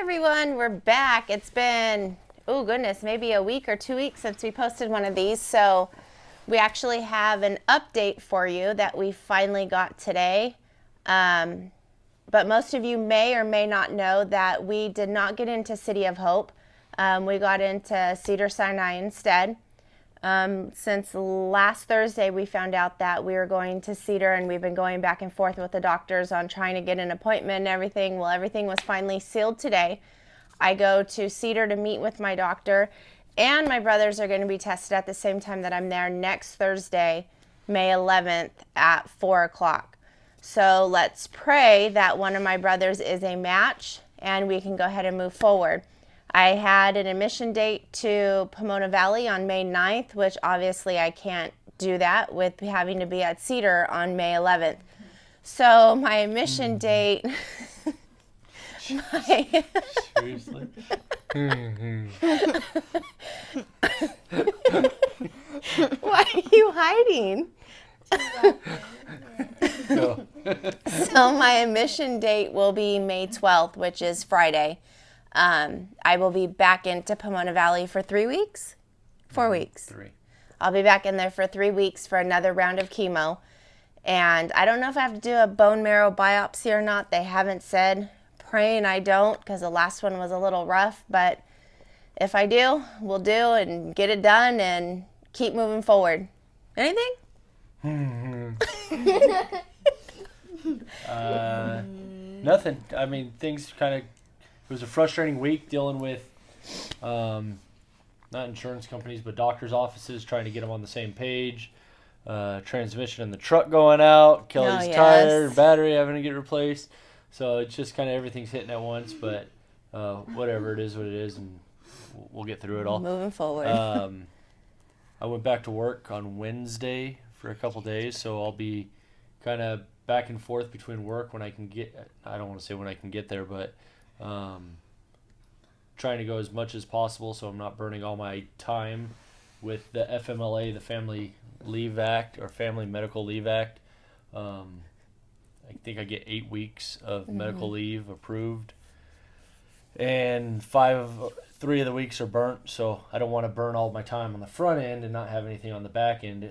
everyone, we're back. It's been, oh goodness, maybe a week or 2 weeks since we posted one of these. So we actually have an update for you that we finally got today. But most of you may or may not know that we did not get into City of Hope. We got into Cedars-Sinai instead. Since last Thursday, we found out that we were going to Cedar, and we've been going back and forth with the doctors on trying to get an appointment and everything. Well, everything was finally sealed today. I go to Cedar to meet with my doctor, and my brothers are going to be tested at the same time that I'm there next Thursday, May 11th at 4 o'clock. So let's pray that one of my brothers is a match and we can go ahead and move forward. I had an admission date to Pomona Valley on May 9th, which obviously I can't do that with having to be at Cedar on May 11th. So my admission date... Seriously? Why are you hiding? No. So my admission date will be May 12th, which is Friday. I will be back into Pomona Valley for 3 weeks? 4 weeks. 3. I'll be back in there for 3 weeks for another round of chemo. And I don't know if I have to do a bone marrow biopsy or not. They haven't said. Praying I don't, because the last one was a little rough. But if I do, we'll do and get it done and keep moving forward. Anything? Nothing. I mean, things kind of... It was a frustrating week dealing with not insurance companies, but doctors' offices trying to get them on the same page. Transmission in the truck going out. Kelly's tire and battery having to get replaced. So it's just kind of everything's hitting at once. But whatever, it is what it is, and we'll get through it all. Moving forward. I went back to work on Wednesday for a couple days, so I'll be kind of back and forth between work when I can get... I don't want to say when I can get there, but... trying to go as much as possible so I'm not burning all my time with the FMLA, the Family Leave Act, or Family Medical Leave Act. I think I get 8 weeks of medical leave approved, and 3 of the weeks are burnt, so I don't want to burn all my time on the front end and not have anything on the back end,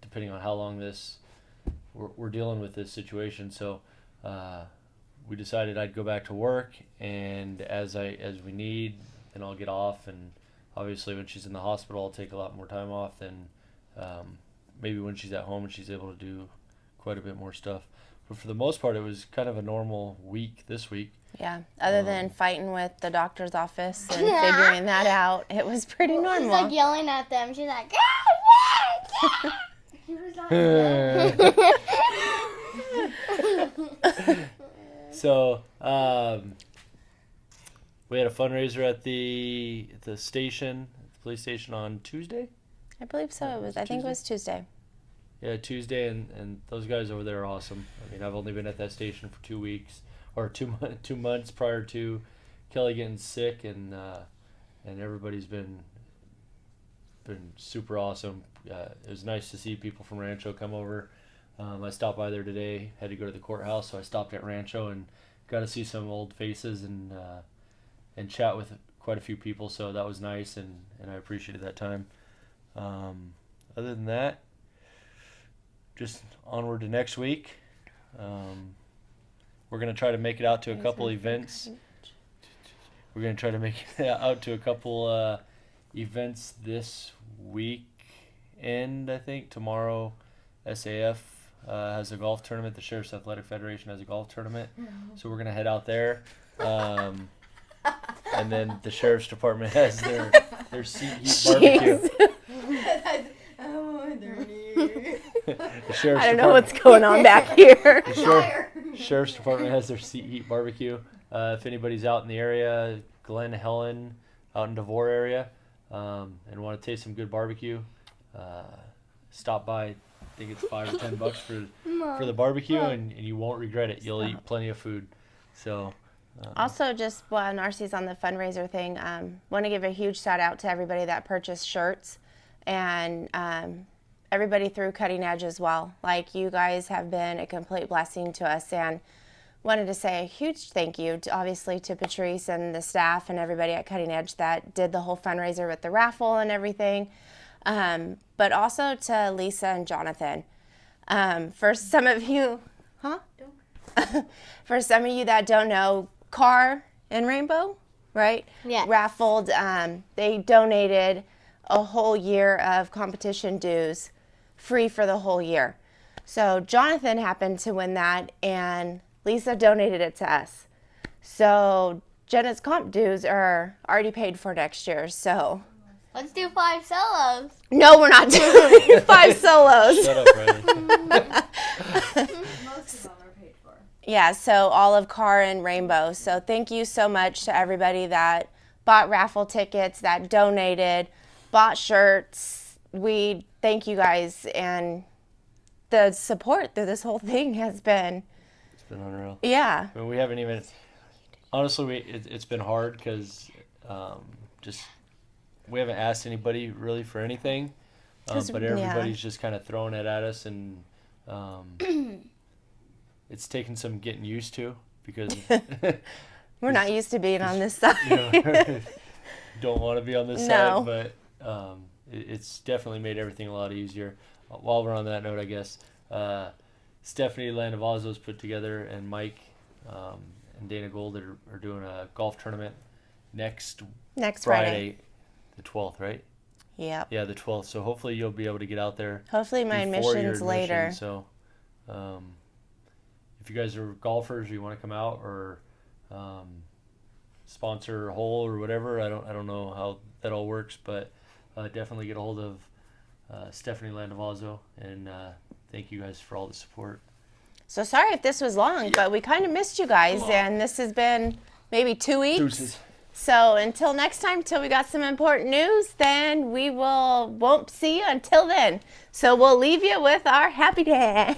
depending on how long we're dealing with this situation. So we decided I'd go back to work, and as we need, then I'll get off. And obviously, when she's in the hospital, I'll take a lot more time off than maybe when she's at home and she's able to do quite a bit more stuff. But for the most part, it was kind of a normal week this week. Yeah, other than fighting with the doctor's office and figuring that out, it was pretty normal. She's like yelling at them. She's like, ah, yeah, yeah. She was like, So, we had a fundraiser at the station, the police station, on Tuesday. I believe so. I think it was Tuesday. Yeah, Tuesday, and those guys over there are awesome. I mean, I've only been at that station for 2 weeks, or 2 months prior to Kelly getting sick, and everybody's been super awesome. It was nice to see people from Rancho come over. I stopped by there today, had to go to the courthouse, so I stopped at Rancho and got to see some old faces and chat with quite a few people, so that was nice, and I appreciated that time. Other than that, just onward to next week. We're going to try to make it out to a couple events. We're going to try to make it out to a couple events this weekend, I think. Tomorrow, SAF has a golf tournament. The Sheriff's Athletic Federation has a golf tournament. So we're going to head out there. And then the Sheriff's Department has their seat heat barbecue. I don't know what's going on back here. The Sheriff's Department has their seat heat barbecue. If anybody's out in the area, Glen Helen, out in DeVore area, and want to taste some good barbecue, stop by. I think it's $5 or $10 for the barbecue, and you won't regret it. You'll eat plenty of food. So. Also, just while Narcy's on the fundraiser thing, want to give a huge shout out to everybody that purchased shirts, and everybody through Cutting Edge as well. Like, you guys have been a complete blessing to us, and wanted to say a huge thank you, obviously, to Patrice and the staff and everybody at Cutting Edge that did the whole fundraiser with the raffle and everything, but also to Lisa and Jonathan. For some of you, for some of you that don't know, Car and Rainbow, right? Yeah. Raffled. They donated a whole year of competition dues, free for the whole year. So Jonathan happened to win that, and Lisa donated it to us. So Jenna's comp dues are already paid for next year. So Let's do 5 solos. no, we're not doing 5 solos. Shut up, Riley. Most of them are paid for. Yeah, so all of Car and Rainbow. So thank you so much to everybody that bought raffle tickets, that donated, bought shirts. We thank you guys, and the support through this whole thing has been, It's been unreal. yeah. I mean, we haven't even. Honestly, it's been hard because just we haven't asked anybody really for anything, 'Cause, but yeah. everybody's just kind of throwing it at us, and it's taken some getting used to because We're not used to being on this side. you know, don't want to be on this No. side, but it's definitely made everything a lot easier. While we're on that note, I guess Stephanie Landavazzo's put together, and Mike and Dana Gold are doing a golf tournament next Next Friday. Friday, the 12th, right? Yep. Yeah, the 12th. So hopefully you'll be able to get out there Hopefully my before your admission's later. admission. So if you guys are golfers, you want to come out or sponsor a hole or whatever, I don't know how that all works, but definitely get a hold of Stephanie Landavazzo, and thank you guys for all the support. So sorry if this was long, but we kind of missed you guys, and this has been maybe 2 weeks. Deuces. So until next time, till we got some important news, then we won't see you until then. So we'll leave you with our happy day.